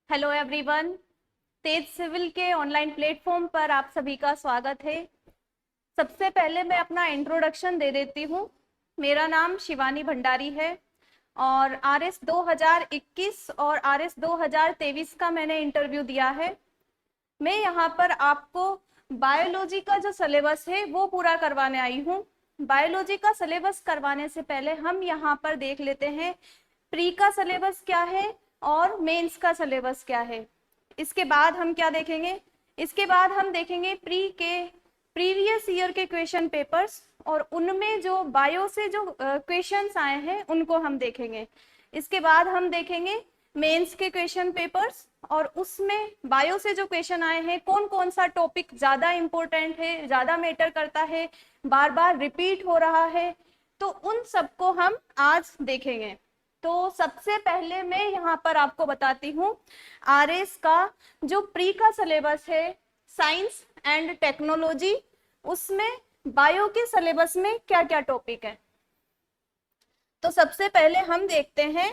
Hello everyone. Tej civil के online platform पर आप सभी का स्वागत है। सबसे पहले मैं अपना इंट्रोडक्शन दे देती हूँ। मेरा नाम शिवानी भंडारी है और आरएस 2021 और आरएस 2023 का मैंने इंटरव्यू दिया है। मैं यहाँ पर आपको बायोलॉजी का जो सिलेबस है वो पूरा करवाने आई हूँ। बायोलॉजी का सिलेबस करवाने से पहले हम यहाँ पर देख लेते हैं प्री का सिलेबस क्या है और मेंस का सिलेबस क्या है। इसके बाद हम क्या देखेंगे, इसके बाद हम देखेंगे प्री के प्रीवियस ईयर के क्वेश्चन पेपर्स और उनमें जो बायो से जो क्वेश्चंस आए हैं उनको हम देखेंगे। इसके बाद हम देखेंगे मेंस के क्वेश्चन पेपर्स और उसमें बायो से जो क्वेश्चन आए हैं कौन कौन सा टॉपिक ज्यादा इंपॉर्टेंट है, ज्यादा मैटर करता है, बार बार रिपीट हो रहा है, तो उन सबको हम आज देखेंगे। तो सबसे पहले मैं यहाँ पर आपको बताती हूँ आरएस का जो प्री का सिलेबस है साइंस एंड टेक्नोलॉजी, उसमें बायो के सिलेबस में क्या क्या टॉपिक है। तो सबसे पहले हम देखते हैं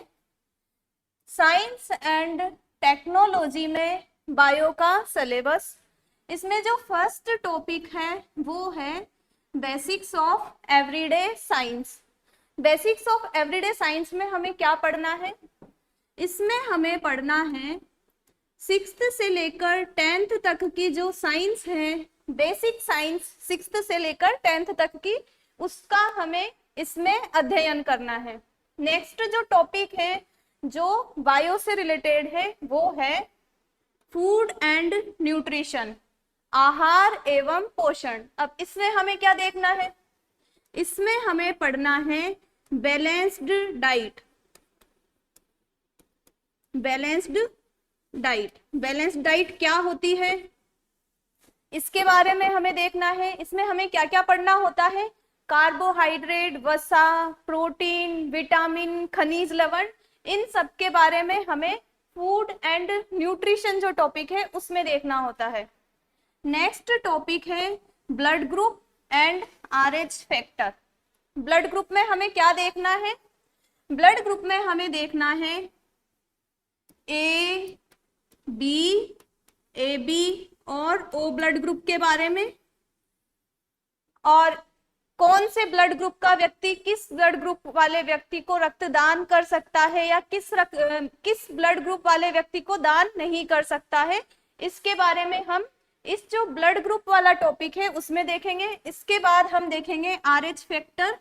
साइंस एंड टेक्नोलॉजी में बायो का सिलेबस। इसमें जो फर्स्ट टॉपिक है वो है basics of everyday science. Basics of everyday science में हमें क्या पढ़ना है, इसमें हमें पढ़ना है सिक्स्थ से लेकर 10th तक की जो साइंस है, बेसिक साइंस सिक्स्थ से लेकर 10th तक की, उसका हमें इसमें अध्ययन करना है। नेक्स्ट जो टॉपिक है जो बायो से रिलेटेड है वो है फूड एंड न्यूट्रिशन, आहार एवं पोषण। अब इसमें हमें क्या देखना है, इसमें हमें पढ़ना है balanced diet. Balanced diet, balanced diet क्या होती है इसके बारे में हमें देखना है। इसमें हमें क्या क्या पढ़ना होता है, कार्बोहाइड्रेट, वसा, प्रोटीन, विटामिन, खनिज लवण, इन सब के बारे में हमें फूड एंड न्यूट्रिशन जो टॉपिक है उसमें देखना होता है। नेक्स्ट टॉपिक है blood group and RH factor. Blood group में हमें क्या देखना है, ब्लड ग्रुप में हमें देखना है ए बी, ए बी और ओ ब्लड ग्रुप के बारे में, और कौन से ब्लड ग्रुप का व्यक्ति किस ब्लड ग्रुप वाले व्यक्ति को रक्तदान कर सकता है या किस ब्लड ग्रुप वाले व्यक्ति को दान नहीं कर सकता है, इसके बारे में हम इस जो ब्लड ग्रुप वाला टॉपिक है उसमें देखेंगे। इसके बाद हम देखेंगे आरएच फैक्टर।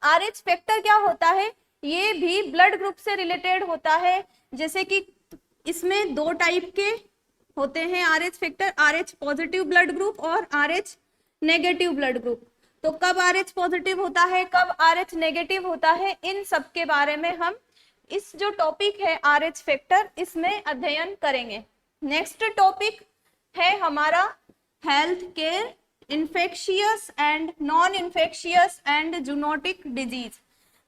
आरएच फैक्टर क्या होता है, ये भी ब्लड ग्रुप से रिलेटेड होता है। जैसे कि इसमें दो टाइप के होते हैं RH factor, RH positive blood group और आरएच नेगेटिव ब्लड ग्रुप। तो कब आरएच पॉजिटिव होता है, कब आरएच नेगेटिव होता है, इन सब के बारे में हम इस जो टॉपिक है आरएच फैक्टर इसमें अध्ययन करेंगे। नेक्स्ट टॉपिक है हमारा health care, infectious and non infectious and zoonotic disease.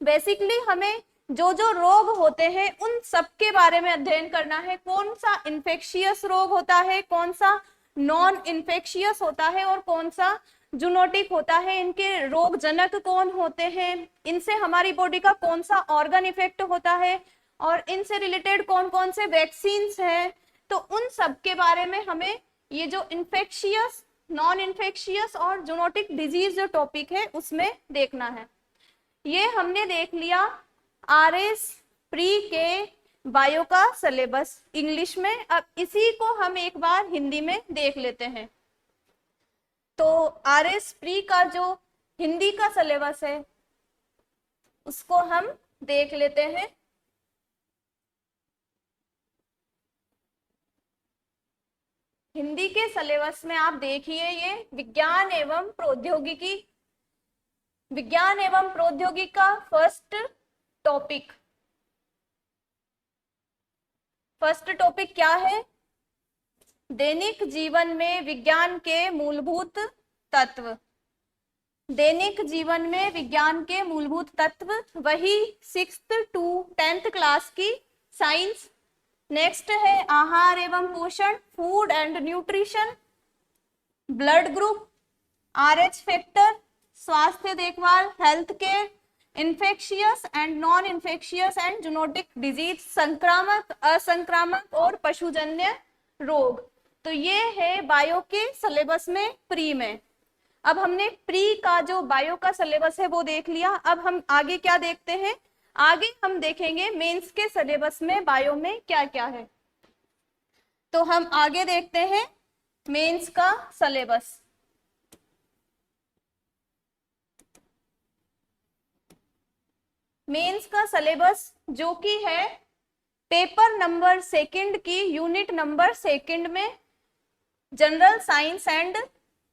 Basically हमें जो जो रोग होते हैं उन सब के बारे में अध्ययन करना है, कौन सा इन्फेक्शियस रोग होता है, कौन सा नॉन इन्फेक्शियस होता है और कौन सा जूनोटिक होता है, इनके रोग जनक कौन होते हैं, इनसे हमारी बॉडी का कौन सा ऑर्गन इफेक्ट होता है और इनसे रिलेटेड कौन कौन से वैक्सीन्स है। तो उन सब के बारे में हमें ये जो इन्फेक्शियस, नॉन इन्फेक्शियस और जूनोटिक डिजीज जो टॉपिक है उसमें देखना है। ये हमने देख लिया आरएस प्री के बायो का सिलेबस इंग्लिश में। अब इसी को हम एक बार हिंदी में देख लेते हैं। तो आरएस प्री का जो हिंदी का सिलेबस है उसको हम देख लेते हैं। हिंदी के सिलेबस में आप देखिए ये विज्ञान एवं प्रौद्योगिकी, विज्ञान एवं प्रौद्योगिकी का फर्स्ट टॉपिक, फर्स्ट टॉपिक क्या है, दैनिक जीवन में विज्ञान के मूलभूत तत्व। दैनिक जीवन में विज्ञान के मूलभूत तत्व, वही 6th to 10th क्लास की साइंस। नेक्स्ट है आहार एवं पोषण, food and nutrition, blood group, RH factor, स्वास्थ्य देखभाल, health care, infectious and non infectious and zoonotic disease, संक्रामक, असंक्रामक और पशुजन्य रोग। तो ये है बायो के सिलेबस में, प्री में। अब हमने प्री का जो बायो का सिलेबस है वो देख लिया। अब हम आगे क्या देखते हैं, आगे हम देखेंगे मेंस के सिलेबस में बायो में क्या क्या है। तो हम आगे देखते हैं मेंस का सिलेबस। मेंस का सिलेबस जो कि है पेपर नंबर सेकंड की यूनिट नंबर सेकंड में जनरल साइंस एंड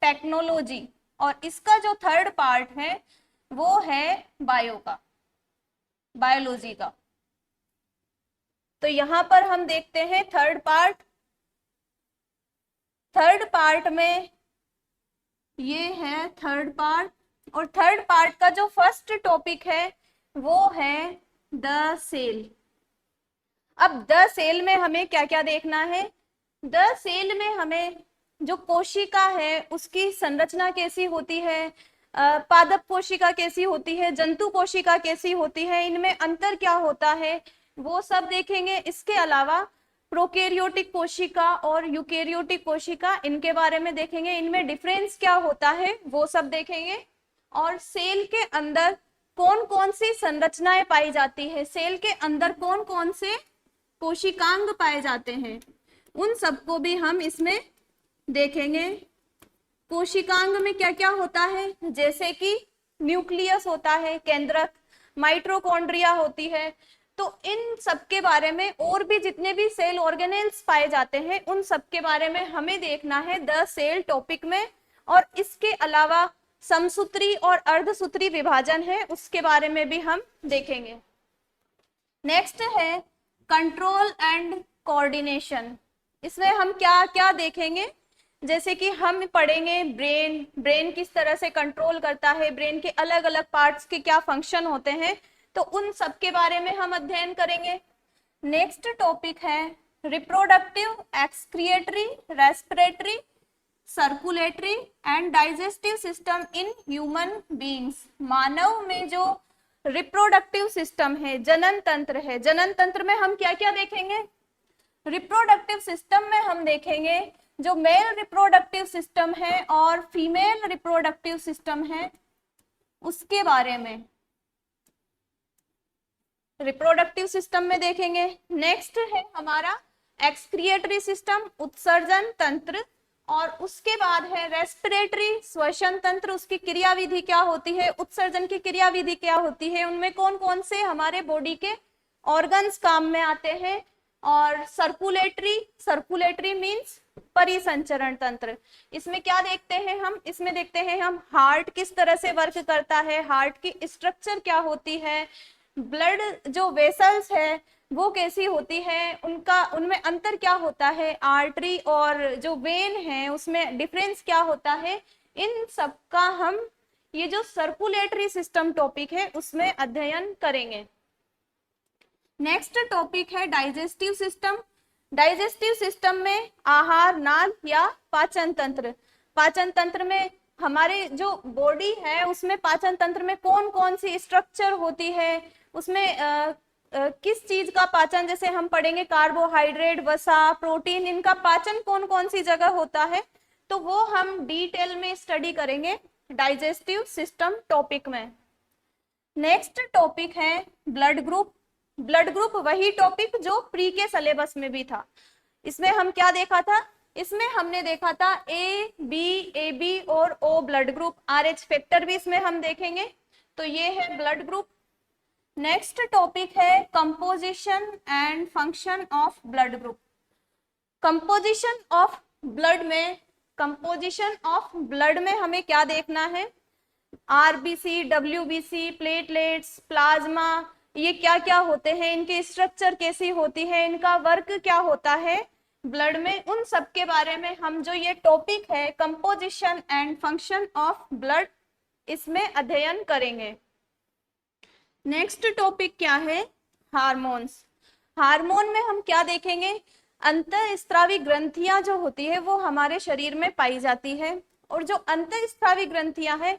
टेक्नोलॉजी, और इसका जो थर्ड पार्ट है वो है बायो का, बायोलॉजी का। तो यहां पर हम देखते हैं थर्ड पार्ट। थर्ड पार्ट में ये है थर्ड पार्ट, और थर्ड पार्ट का जो फर्स्ट टॉपिक है वो है द सेल। अब द सेल में हमें क्या क्या देखना है, द सेल में हमें जो कोशिका है उसकी संरचना कैसी होती है, पादप कोशिका कैसी होती है, जंतु कोशिका कैसी होती है, इनमें अंतर क्या होता है, वो सब देखेंगे। इसके अलावा प्रोकैरियोटिक कोशिका और यूकैरियोटिक कोशिका, इनके बारे में देखेंगे, इनमें डिफरेंस क्या होता है वो सब देखेंगे। और सेल के अंदर कौन कौन सी संरचनाएं पाई जाती है, सेल के अंदर कौन कौन से कोशिकांग पाए जाते हैं, उन सबको भी हम इसमें देखेंगे। कोशिकांग में क्या क्या होता है, जैसे कि न्यूक्लियस होता है, केंद्रक, माइटोकॉन्ड्रिया होती है। तो इन सब के बारे में, और भी जितने भी सेल ऑर्गेनेल्स पाए जाते हैं उन सब के बारे में हमें देखना है द सेल टॉपिक में। और इसके अलावा समसूत्री और अर्धसूत्री विभाजन है, उसके बारे में भी हम देखेंगे। नेक्स्ट है कंट्रोल एंड कोऑर्डिनेशन। इसमें हम क्या क्या देखेंगे, जैसे कि हम पढ़ेंगे ब्रेन, ब्रेन किस तरह से कंट्रोल करता है, ब्रेन के अलग अलग पार्ट्स के क्या फंक्शन होते हैं, तो उन सब के बारे में हम अध्ययन करेंगे। नेक्स्ट टॉपिक है reproductive, excretory, respiratory, circulatory and digestive system in human beings. मानव में जो रिप्रोडक्टिव सिस्टम है, जनन तंत्र है, जनन तंत्र में हम क्या क्या देखेंगे, रिप्रोडक्टिव सिस्टम में हम देखेंगे जो मेल रिप्रोडक्टिव सिस्टम है और फीमेल रिप्रोडक्टिव सिस्टम है, उसके बारे में रिप्रोडक्टिव सिस्टम में देखेंगे। नेक्स्ट है हमारा एक्सक्रिएटरी सिस्टम, उत्सर्जन तंत्र, और उसके बाद है रेस्पिरेटरी, श्वसन तंत्र, उसकी क्रियाविधि क्या होती है, उत्सर्जन की क्रियाविधि क्या होती है, उनमें कौन कौन से हमारे बॉडी के ऑर्गन्स काम में आते हैं। और सर्कुलेटरी, सर्कुलेटरी मींस परिसंचरण तंत्र, इसमें क्या देखते हैं हम, इसमें देखते हैं हम हार्ट किस तरह से वर्क करता है, हार्ट की स्ट्रक्चर क्या होती है, ब्लड जो वेसल्स है वो कैसी होती है, उनका उनमें अंतर क्या होता है, आर्टरी और जो वेन है उसमें डिफरेंस क्या होता है, इन सब का हम ये जो सर्कुलेटरी सिस्टम टॉपिक है उसमें अध्ययन करेंगे। नेक्स्ट टॉपिक है डाइजेस्टिव सिस्टम। डाइजेस्टिव सिस्टम में आहार नाल या पाचन तंत्र, पाचन तंत्र में हमारे जो बॉडी है उसमें पाचन तंत्र में कौन कौन सी स्ट्रक्चर होती है, उसमें किस चीज का पाचन, जैसे हम पढ़ेंगे कार्बोहाइड्रेट, वसा, प्रोटीन, इनका पाचन कौन कौन सी जगह होता है, तो वो हम डिटेल में स्टडी करेंगे डाइजेस्टिव सिस्टम टॉपिक में। नेक्स्ट टॉपिक है ब्लड ग्रुप। ब्लड ग्रुप वही टॉपिक जो प्री के सिलेबस में भी था। इसमें हम क्या देखा था, इसमें हमने देखा था ए बी और O blood group, RH factor भी इसमें हम देखेंगे। तो ये है ब्लड ग्रुप। नेक्स्ट टॉपिक है composition and function of blood group. Composition of blood में, कंपोजिशन ऑफ ब्लड में हमें क्या देखना है, RBC, WBC, प्लेटलेट्स, प्लाज्मा, ये क्या क्या होते हैं, इनकी स्ट्रक्चर कैसी होती है, इनका वर्क क्या होता है ब्लड में, उन सब के बारे में हम जो ये टॉपिक है composition and function of blood, इसमें अध्ययन करेंगे। नेक्स्ट टॉपिक क्या है, हार्मोन्स। हार्मोन में हम क्या देखेंगे, अंतःस्रावी ग्रंथियां जो होती है वो हमारे शरीर में पाई जाती है, और जो अंतःस्रावी ग्रंथियां हैं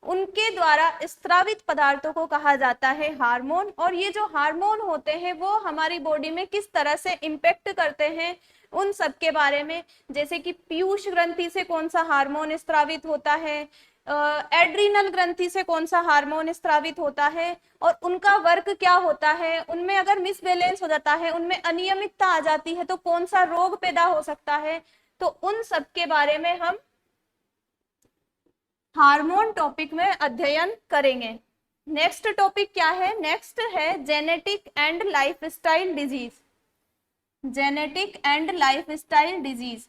उनके द्वारा स्त्रावित पदार्थों को कहा जाता है हार्मोन। और ये जो हार्मोन होते हैं वो हमारी बॉडी में किस तरह से इम्पेक्ट करते हैं उन सब के बारे में, जैसे कि पीयूष ग्रंथि से कौन सा हार्मोन स्त्रावित होता है, एड्रीनल ग्रंथि से कौन सा हार्मोन स्त्रावित होता है और उनका वर्क क्या होता है, उनमें अगर मिसबैलेंस हो जाता है, उनमें अनियमितता आ जाती है तो कौन सा रोग पैदा हो सकता है। तो उन सब के बारे में हम हार्मोन टॉपिक में अध्ययन करेंगे। नेक्स्ट टॉपिक क्या है? नेक्स्ट है genetic and lifestyle disease. Genetic and lifestyle disease.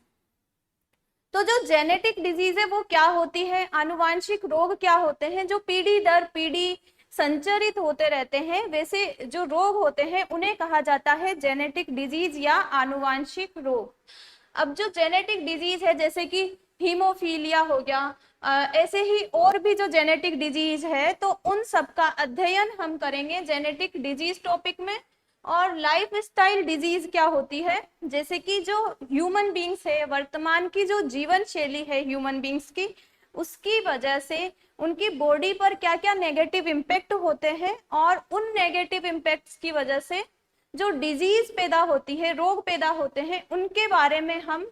तो जो जेनेटिक डिजीज है वो क्या होती है, आनुवांशिक रोग क्या होते हैं जो पीढ़ी दर पीढ़ी संचरित होते रहते हैं, वैसे जो रोग होते हैं उन्हें कहा जाता है जेनेटिक डिजीज या आनुवांशिक रोग। अब जो जेनेटिक डिजीज है जैसे कि हीमोफीलिया हो गया, ऐसे ही और भी जो जेनेटिक डिजीज है तो उन सब का अध्ययन हम करेंगे जेनेटिक डिजीज टॉपिक में। और लाइफ स्टाइल डिजीज क्या होती है, जैसे कि जो ह्यूमन बींग्स है, वर्तमान की जो जीवन शैली है ह्यूमन बींग्स की, उसकी वजह से उनकी बॉडी पर क्या क्या नेगेटिव इम्पैक्ट होते हैं और उन नेगेटिव इम्पैक्ट्स की वजह से जो डिजीज पैदा होती है, रोग पैदा होते हैं, उनके बारे में हम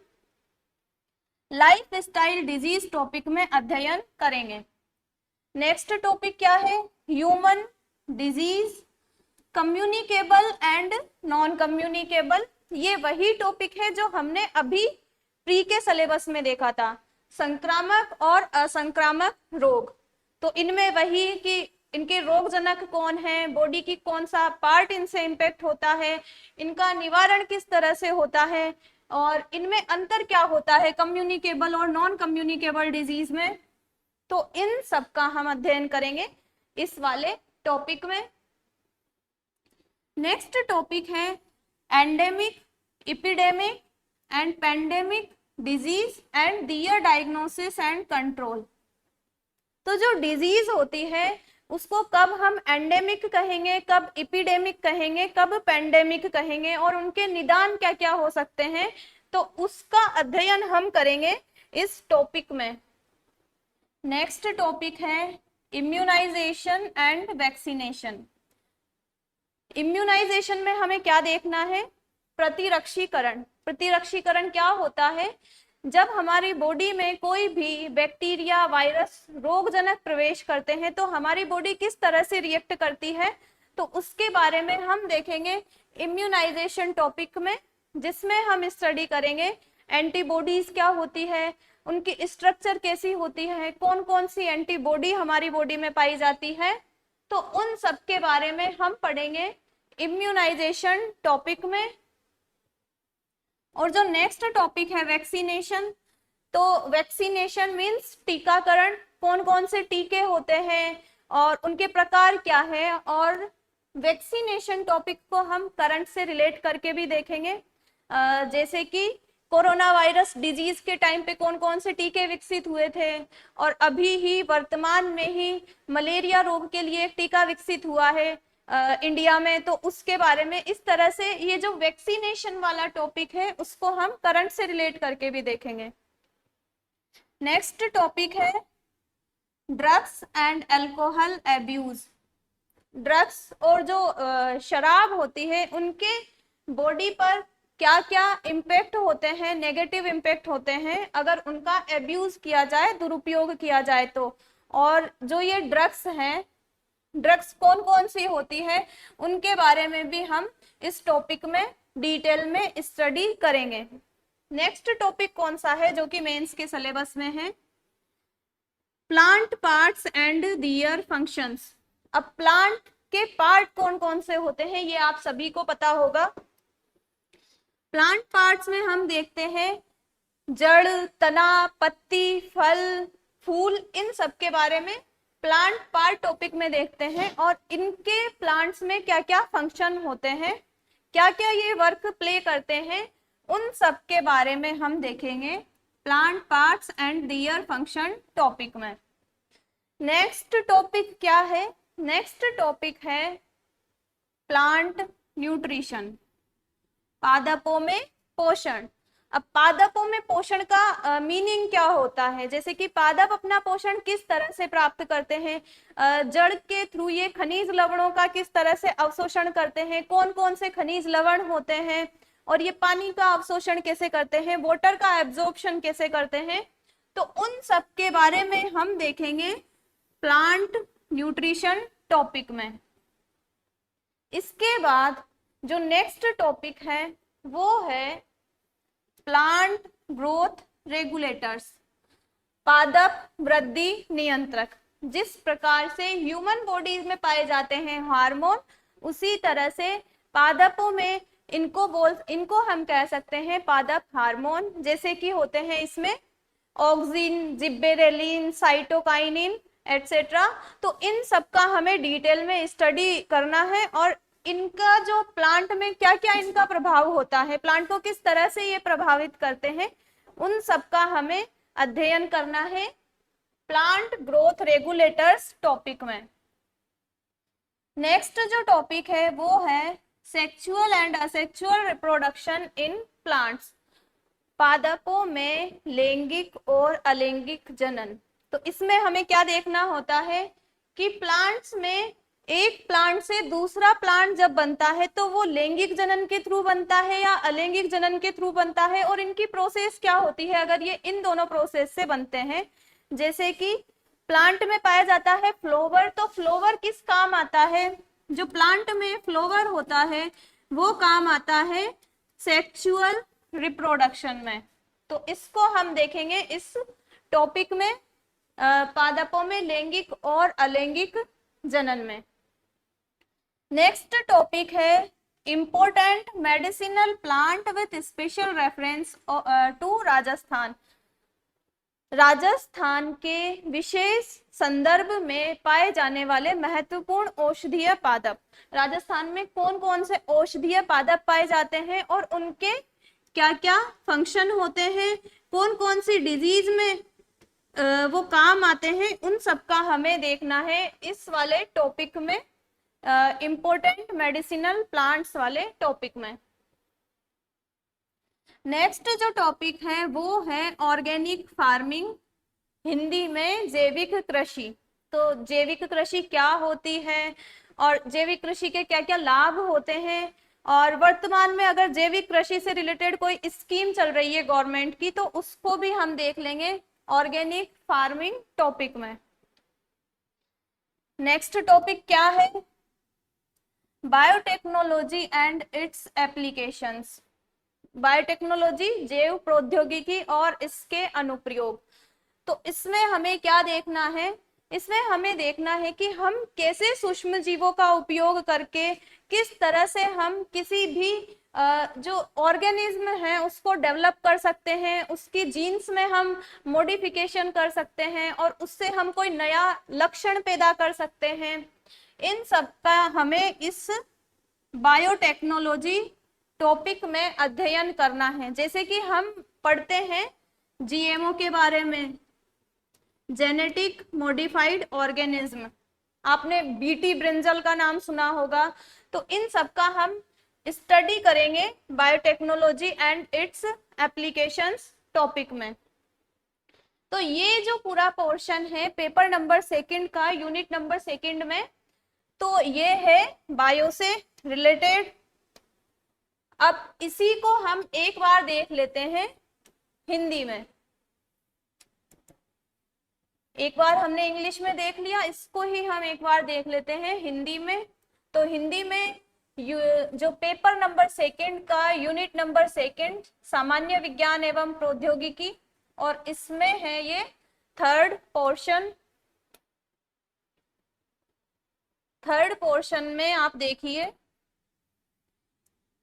लाइफ स्टाइल डिजीज टॉपिक में अध्ययन करेंगे। नेक्स्ट टॉपिक क्या है? Human disease, communicable and non communicable. ये वही टॉपिक है जो हमने अभी प्री के सिलेबस में देखा था, संक्रामक और असंक्रामक रोग। तो इनमें वही कि इनके रोगजनक कौन है, बॉडी की कौन सा पार्ट इनसे इंपैक्ट होता है, इनका निवारण किस तरह से होता है और इनमें अंतर क्या होता है कम्युनिकेबल और नॉन कम्युनिकेबल डिजीज में। तो इन सब का हम अध्ययन करेंगे इस वाले टॉपिक में। नेक्स्ट टॉपिक है endemic, epidemic and pandemic disease and their diagnosis and control. तो जो डिजीज होती है उसको कब हम एंडेमिक कहेंगे, कब इपिडेमिक कहेंगे, कब पेंडेमिक कहेंगे और उनके निदान क्या क्या हो सकते हैं, तो उसका अध्ययन हम करेंगे इस टॉपिक में। नेक्स्ट टॉपिक है इम्यूनाइजेशन एंड वैक्सीनेशन। इम्यूनाइजेशन में हमें क्या देखना है? प्रतिरक्षीकरण। प्रतिरक्षीकरण क्या होता है? जब हमारी बॉडी में कोई भी बैक्टीरिया, वायरस, रोगजनक प्रवेश करते हैं तो हमारी बॉडी किस तरह से रिएक्ट करती है, तो उसके बारे में हम देखेंगे इम्यूनाइजेशन टॉपिक में, जिसमें हम स्टडी करेंगे एंटीबॉडीज क्या होती है, उनकी स्ट्रक्चर कैसी होती है, कौन कौन सी एंटीबॉडी हमारी बॉडी में पाई जाती है। तो उन सब के बारे में हम पढ़ेंगे इम्यूनाइजेशन टॉपिक में। और जो नेक्स्ट टॉपिक है वैक्सीनेशन, तो वैक्सीनेशन मीन्स टीकाकरण, कौन कौन से टीके होते हैं और उनके प्रकार क्या है। और वैक्सीनेशन टॉपिक को हम करंट से रिलेट करके भी देखेंगे, जैसे कि कोरोना वायरस डिजीज के टाइम पे कौन कौन से टीके विकसित हुए थे और अभी ही वर्तमान में ही मलेरिया रोग के लिए एक टीका विकसित हुआ है इंडिया में, तो उसके बारे में इस तरह से ये जो वैक्सीनेशन वाला टॉपिक है उसको हम करंट से रिलेट करके भी देखेंगे। नेक्स्ट टॉपिक है drugs and alcohol abuse. Drugs और जो शराब होती है उनके बॉडी पर क्या क्या इम्पैक्ट होते हैं, नेगेटिव इम्पैक्ट होते हैं अगर उनका एब्यूज किया जाए, दुरुपयोग किया जाए तो। और जो ये ड्रग्स हैं, ड्रग्स कौन कौन सी होती है उनके बारे में भी हम इस टॉपिक में डिटेल में स्टडी करेंगे। नेक्स्ट टॉपिक कौन सा है जो कि मेंस के सिलेबस में है? Plant parts and their functions. अब प्लांट के पार्ट कौन कौन से होते हैं ये आप सभी को पता होगा। प्लांट पार्ट्स में हम देखते हैं जड़, तना, पत्ती, फल, फूल, इन सब के बारे में प्लांट पार्ट टॉपिक में देखते हैं और इनके प्लांट्स में क्या क्या फंक्शन होते हैं, क्या क्या ये वर्क प्ले करते हैं, उन सब के बारे में हम देखेंगे plant parts and their function topic में। नेक्स्ट टॉपिक क्या है? नेक्स्ट टॉपिक है प्लांट न्यूट्रिशन, पादपों में पोषण। अब पादपों में पोषण का मीनिंग क्या होता है, जैसे कि पादप अपना पोषण किस तरह से प्राप्त करते हैं, जड़ के थ्रू ये खनिज लवणों का किस तरह से अवशोषण करते हैं, कौन कौन से खनिज लवण होते हैं, और ये पानी का अवशोषण कैसे करते हैं, वाटर का एब्जॉर्प्शन कैसे करते हैं, तो उन सब के बारे में हम देखेंगे प्लांट न्यूट्रिशन टॉपिक में। इसके बाद जो नेक्स्ट टॉपिक है वो है प्लांट ग्रोथ रेगुलेटर्स, पादप वृद्धि नियंत्रक। जिस प्रकार से ह्यूमन बॉडी में पाए जाते हैं हार्मोन, उसी तरह से पादपों में इनको हम कह सकते हैं पादप हार्मोन, जैसे कि होते हैं इसमें ऑक्सिन, जिब्बेरेलिन, साइटोकाइनिन एटसेट्रा। तो इन सब का हमें डिटेल में स्टडी करना है, और इनका जो प्लांट में क्या क्या इनका प्रभाव होता है, प्लांट को किस तरह से ये प्रभावित करते हैं, उन सब का हमें अध्ययन करना है प्लांट ग्रोथ रेगुलेटर्स टॉपिक में। नेक्स्ट जो टॉपिक है वो है sexual and asexual reproduction in plants, पादपों में लैंगिक और अलैंगिक जनन। तो इसमें हमें क्या देखना होता है कि प्लांट्स में एक प्लांट से दूसरा प्लांट जब बनता है तो वो लैंगिक जनन के थ्रू बनता है या अलैंगिक जनन के थ्रू बनता है, और इनकी प्रोसेस क्या होती है अगर ये इन दोनों प्रोसेस से बनते हैं। जैसे कि प्लांट में पाया जाता है फ्लावर, तो फ्लावर किस काम आता है, जो प्लांट में फ्लावर होता है वो काम आता है सेक्सुअल रिप्रोडक्शन में। तो इसको हम देखेंगे इस टॉपिक में, पादपों में लैंगिक और अलैंगिक जनन में। नेक्स्ट टॉपिक है important medicinal plant with special reference to Rajasthan, Rajasthan के विशेष संदर्भ में पाए जाने वाले महत्वपूर्ण औषधीय पादप। राजस्थान में कौन कौन से औषधीय पादप पाए जाते हैं और उनके क्या क्या फंक्शन होते हैं, कौन कौन सी डिजीज में वो काम आते हैं, उन सब का हमें देखना है इस वाले टॉपिक में, इंपॉर्टेंट मेडिसिनल प्लांट्स वाले टॉपिक में। नेक्स्ट जो टॉपिक है वो है ऑर्गेनिक फार्मिंग, हिंदी में जैविक कृषि। तो जैविक कृषि क्या होती है और जैविक कृषि के क्या क्या लाभ होते हैं, और वर्तमान में अगर जैविक कृषि से रिलेटेड कोई स्कीम चल रही है गवर्नमेंट की तो उसको भी हम देख लेंगे ऑर्गेनिक फार्मिंग टॉपिक में। नेक्स्ट टॉपिक क्या है, biotechnology and it's applications, biotechnology जैव प्रौद्योगिकी और इसके अनुप्रयोग। तो इसमें हमें क्या देखना है, इसमें हमें देखना है कि हम कैसे सूक्ष्म जीवों का उपयोग करके किस तरह से हम किसी भी जो ऑर्गेनिज्म है उसको डेवलप कर सकते हैं, उसकी जीन्स में हम मॉडिफिकेशन कर सकते हैं और उससे हम कोई नया लक्षण पैदा कर सकते हैं। इन सब का हमें इस बायोटेक्नोलॉजी टॉपिक में अध्ययन करना है। जैसे कि हम पढ़ते हैं जीएमओ के बारे में, जेनेटिक मॉडिफाइड ऑर्गेनिज्म, आपने बीटी ब्रिंजल का नाम सुना होगा। तो इन सब का हम स्टडी करेंगे biotechnology and it's applications topic में। तो ये जो पूरा पोर्शन है पेपर नंबर 2 का यूनिट नंबर 2 में, तो ये है बायो से रिलेटेड। अब इसी को हम एक बार देख लेते हैं हिंदी में। एक बार हमने इंग्लिश में देख लिया, इसको ही हम एक बार देख लेते हैं हिंदी में। तो हिंदी में जो पेपर नंबर 2 का यूनिट नंबर 2 सामान्य विज्ञान एवं प्रौद्योगिकी, और इसमें है ये 3rd पोर्शन। 3rd पोर्शन में आप देखिए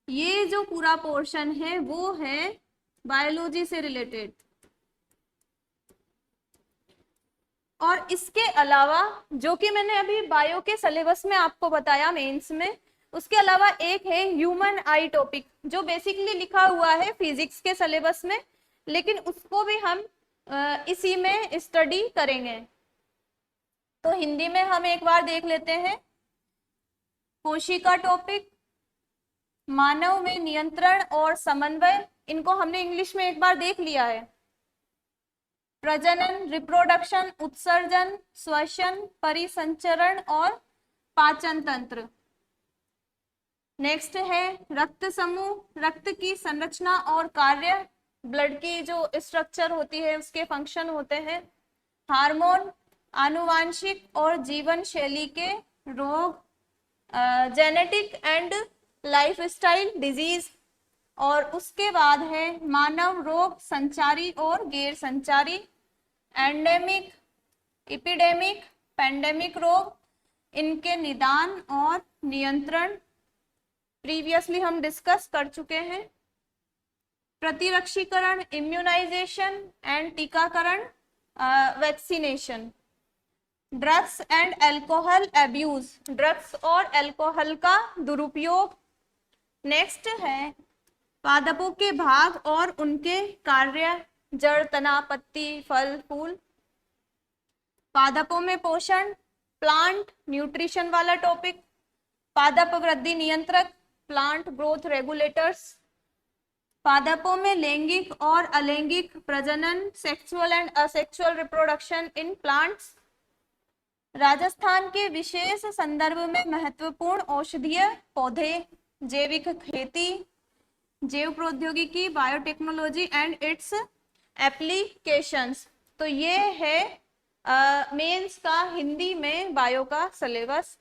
ये जो पूरा पोर्शन है वो है बायोलॉजी से रिलेटेड, और इसके अलावा जो कि मैंने अभी बायो के सिलेबस में आपको बताया मेंस में, उसके अलावा एक है ह्यूमन आई टॉपिक जो बेसिकली लिखा हुआ है फिजिक्स के सिलेबस में, लेकिन उसको भी हम इसी में स्टडी करेंगे। तो हिंदी में हम एक बार देख लेते हैं कोशिका टॉपिक, मानव में नियंत्रण और समन्वय, इनको हमने इंग्लिश में एक बार देख लिया है। प्रजनन, रिप्रोडक्शन, उत्सर्जन, श्वसन, परिसंचरण और पाचन तंत्र। नेक्स्ट है रक्त समूह, रक्त की संरचना और कार्य, ब्लड की जो स्ट्रक्चर होती है उसके फंक्शन होते हैं। हार्मोन, आनुवांशिक और जीवन शैली के रोग, जेनेटिक एंड लाइफस्टाइल डिजीज। और उसके बाद है मानव रोग, संचारी और गैर संचारी, एंडेमिक, एपिडेमिक, पेंडेमिक रोग, इनके निदान और नियंत्रण प्रीवियसली हम डिस्कस कर चुके हैं। प्रतिरक्षीकरण, इम्यूनाइजेशन एंड टीकाकरण, vaccination. Drugs and alcohol abuse, drugs और अल्कोहल का दुरुपयोग। नेक्स्ट है पादपों के भाग और उनके कार्य, जड़, तना, पत्ती, फल, फूल। पादपों में पोषण, प्लांट न्यूट्रिशन वाला टॉपिक। पादप वृद्धि नियंत्रक, प्लांट ग्रोथ रेगुलेटर्स। पादपों में लैंगिक और अलैंगिक प्रजनन, sexual and asexual reproduction in plants. Rajasthan के विशेष संदर्भ में महत्वपूर्ण औषधीय पौधे, जैविक खेती, जैव प्रौद्योगिकी, बायोटेक्नोलॉजी एंड इट्स एप्लीकेशंस। तो ये है मेंस का हिंदी में बायो का सिलेबस।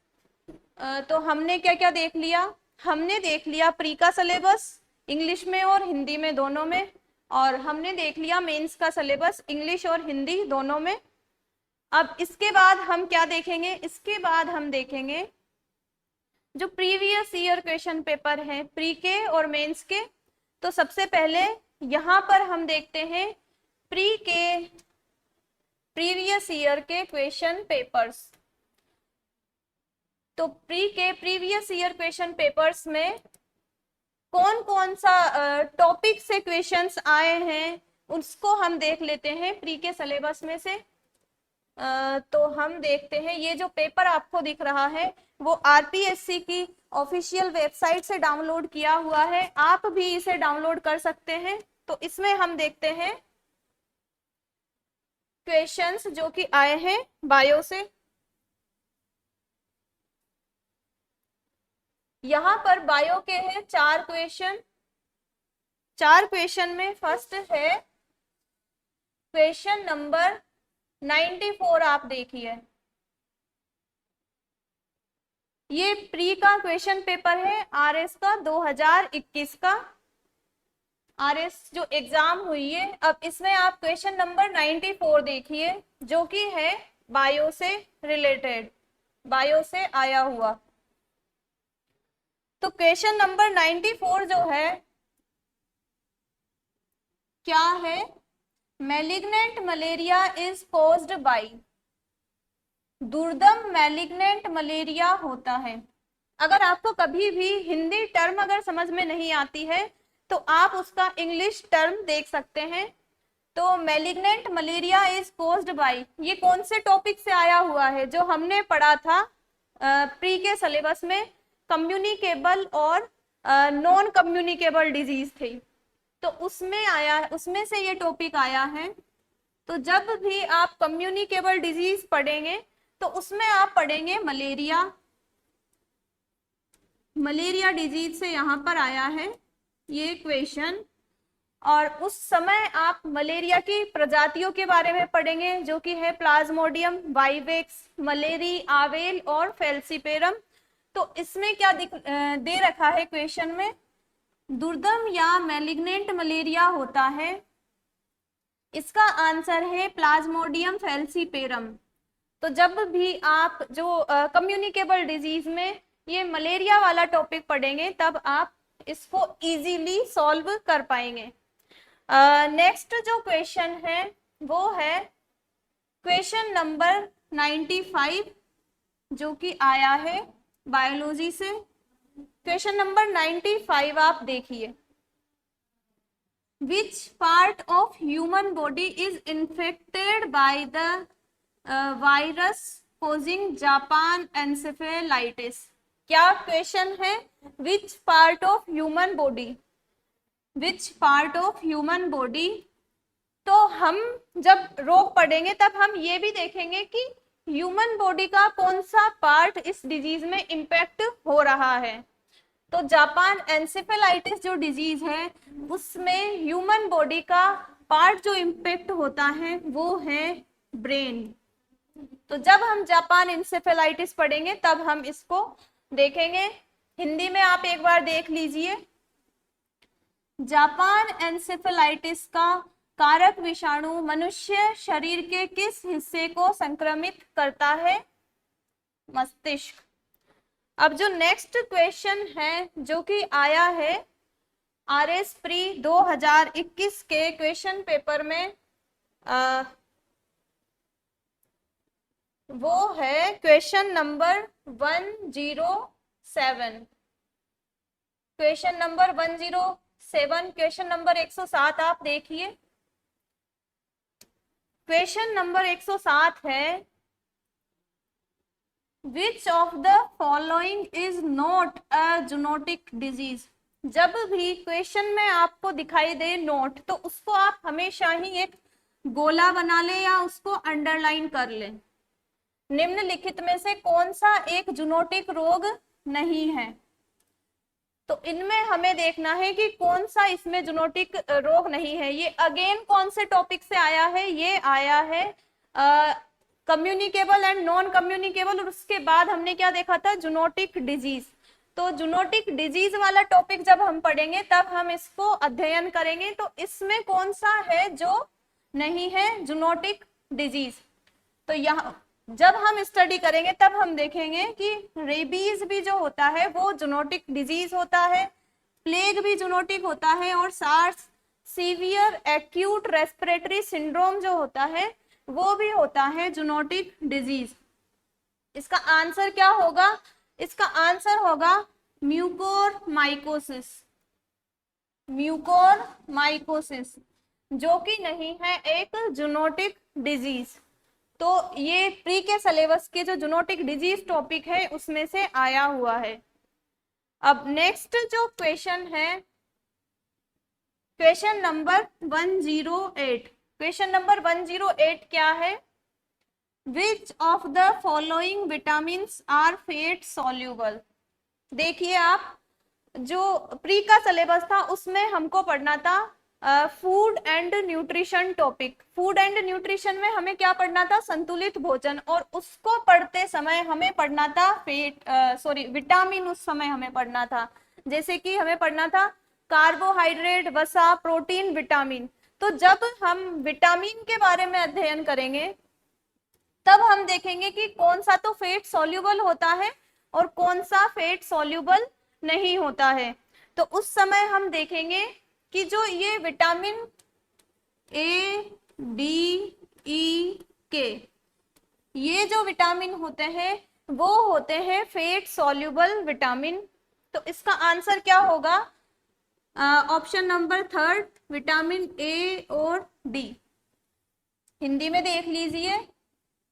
तो हमने क्या क्या देख लिया? हमने देख लिया प्री का सिलेबस इंग्लिश में और हिंदी में दोनों में, और हमने देख लिया मेंस का सिलेबस इंग्लिश और हिंदी दोनों में। अब इसके बाद हम क्या देखेंगे? इसके बाद हम देखेंगे जो प्रीवियस ईयर क्वेश्चन पेपर है प्री के और मेंस के। तो सबसे पहले यहां पर हम देखते हैं प्री के प्रीवियस ईयर के क्वेश्चन पेपर्स। तो प्री के प्रीवियस ईयर क्वेश्चन पेपर्स में कौन कौन सा टॉपिक से क्वेश्चंस आए हैं उसको हम देख लेते हैं प्री के सिलेबस में से। तो हम देखते हैं, ये जो पेपर आपको दिख रहा है वो आरपीएससी की ऑफिशियल वेबसाइट से डाउनलोड किया हुआ है, आप भी इसे डाउनलोड कर सकते हैं। तो इसमें हम देखते हैं क्वेश्चंस जो कि आए हैं बायो से। यहां पर बायो के हैं 4 क्वेश्चन। 4 क्वेश्चन में फर्स्ट है क्वेश्चन नंबर 94। आप देखिए, ये प्री का क्वेश्चन पेपर है आरएस का 2021 का, आरएस जो एग्जाम हुई है। अब इसमें आप क्वेश्चन नंबर 94 देखिए जो कि है बायो से रिलेटेड, बायो से आया हुआ। तो क्वेश्चन नंबर 94 जो है क्या है? Malignant malaria is caused by, दुर्दम मैलिग्नेंट मलेरिया होता है। अगर आपको कभी भी हिंदी टर्म अगर समझ में नहीं आती है तो आप उसका इंग्लिश टर्म देख सकते हैं। तो malignant malaria is caused bye, ये कौन से टॉपिक से आया हुआ है? जो हमने पढ़ा था प्री के सिलेबस में, कम्युनिकेबल और नॉन कम्युनिकेबल डिजीज थी, तो उसमें आया, उसमें से ये टॉपिक आया है। तो जब भी आप कम्युनिकेबल डिजीज पढ़ेंगे तो उसमें आप पढ़ेंगे मलेरिया, मलेरिया डिजीज से यहाँ पर आया है ये क्वेश्चन। और उस समय आप मलेरिया की प्रजातियों के बारे में पढ़ेंगे जो कि है प्लाज्मोडियम, वाइवेक्स, मलेरी, आवेल और फेल्सीपेरम। तो इसमें क्या दे रखा है क्वेश्चन में? दुर्दम या मैलिग्नेंट मलेरिया होता है, इसका आंसर है प्लाज्मोडियम फेल्सीपेरम। तो जब भी आप जो कम्युनिकेबल डिजीज में ये मलेरिया वाला टॉपिक पढ़ेंगे तब आप इसको इजीली सॉल्व कर पाएंगे। नेक्स्ट जो क्वेश्चन है वो है क्वेश्चन नंबर 95 जो कि आया है बायोलॉजी से। क्वेश्चन नंबर 95 आप देखिए, which part of human body is infected by the virus causing Japan encephalitis? क्या क्वेश्चन है? Which part of human body, which part of human body. तो हम जब रोग पढ़ेंगे तब हम ये भी देखेंगे कि ह्यूमन बॉडी का कौन सा पार्ट इस डिजीज में इम्पैक्ट हो रहा है। तो जापान एन्सेफेलाइटिस जो डिजीज है उसमें ह्यूमन बॉडी का पार्ट जो इम्पैक्ट होता है वो है ब्रेन। तो जब हम जापान एन्सेफेलाइटिस पढ़ेंगे तब हम इसको देखेंगे। हिंदी में आप एक बार देख लीजिए। जापान एन्सेफेलाइटिस का कारक विषाणु मनुष्य शरीर के किस हिस्से को संक्रमित करता है? मस्तिष्क। अब जो नेक्स्ट क्वेश्चन है जो कि आया है आरएस प्री 2021 के क्वेश्चन पेपर में, वो है question number 107। Question number 107, question number 107 आप देखिए। क्वेश्चन नंबर 107 है which of the following is not a zoonotic disease. जब भी क्वेश्चन में आपको दिखाई दे नोट, तो उसको आप हमेशा ही एक गोला बना ले या उसको अंडरलाइन कर ले। निम्नलिखित में से कौन सा एक जूनोटिक रोग नहीं है? तो इनमें हमें देखना है कि कौन सा इसमें जूनोटिक रोग नहीं है। ये अगेन कौन से टॉपिक से आया है? ये आया है कम्युनिकेबल एंड नॉन कम्युनिकेबल, और उसके बाद हमने क्या देखा था? Zoonotic disease. तो जूनोटिक डिजीज वाला टॉपिक जब हम पढ़ेंगे तब हम इसको अध्ययन करेंगे। तो इसमें कौन सा है जो नहीं है? Zoonotic disease. तो यहाँ जब हम स्टडी करेंगे तब हम देखेंगे कि रेबीज भी जो होता है वो जूनोटिक डिजीज होता है, प्लेग भी जूनोटिक होता है, और SARS severe acute respiratory syndrome जो होता है वो भी होता है जूनोटिक डिजीज। इसका आंसर क्या होगा? इसका आंसर होगा म्यूकोरमाइकोसिस। म्यूकोरमाइकोसिस जो कि नहीं है एक जूनोटिक डिजीज। तो ये प्री के सिलेबस के जो जूनोटिक डिजीज टॉपिक है उसमें से आया हुआ है। अब नेक्स्ट जो क्वेश्चन है क्वेश्चन नंबर 108। क्वेश्चन नंबर 108 क्या है? Which of the following vitamin are fat soluble. देखिए आप, जो प्री का सिलेबस था उसमें हमको पढ़ना था food and nutrition topic. Food and nutrition में हमें क्या पढ़ना था? संतुलित भोजन। और उसको पढ़ते समय हमें पढ़ना था विटामिन। उस समय हमें पढ़ना था, जैसे कि हमें पढ़ना था कार्बोहाइड्रेट, वसा, प्रोटीन, विटामिन। तो जब हम विटामिन के बारे में अध्ययन करेंगे तब हम देखेंगे कि कौन सा तो फेट सॉल्यूबल होता है और कौन सा फेट सॉल्यूबल नहीं होता है। तो उस समय हम देखेंगे कि जो ये विटामिन ए, डी, ई, के, ये जो विटामिन होते हैं वो होते हैं फेट सॉल्यूबल विटामिन। तो इसका आंसर क्या होगा? ऑप्शन नंबर 3, विटामिन ए और डी। हिंदी में देख लीजिए,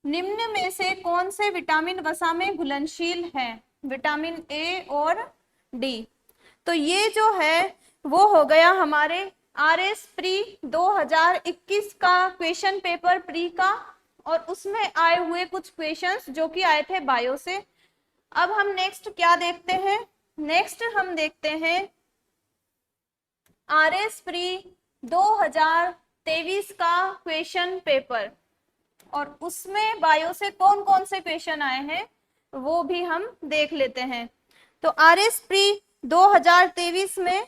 निम्न में से कौन से विटामिन वसा में घुलनशील है? विटामिन ए और डी। तो ये जो है वो हो गया हमारे आरएस प्री 2021 का क्वेश्चन पेपर प्री का, और उसमें आए हुए कुछ क्वेश्चंस जो कि आए थे बायो से। अब हम नेक्स्ट क्या देखते हैं? नेक्स्ट हम देखते हैं आरएस प्री 2023 का क्वेश्चन पेपर, और उसमें बायो से कौन कौन से क्वेश्चन आए हैं वो भी हम देख लेते हैं। तो आरएस प्री 2023 में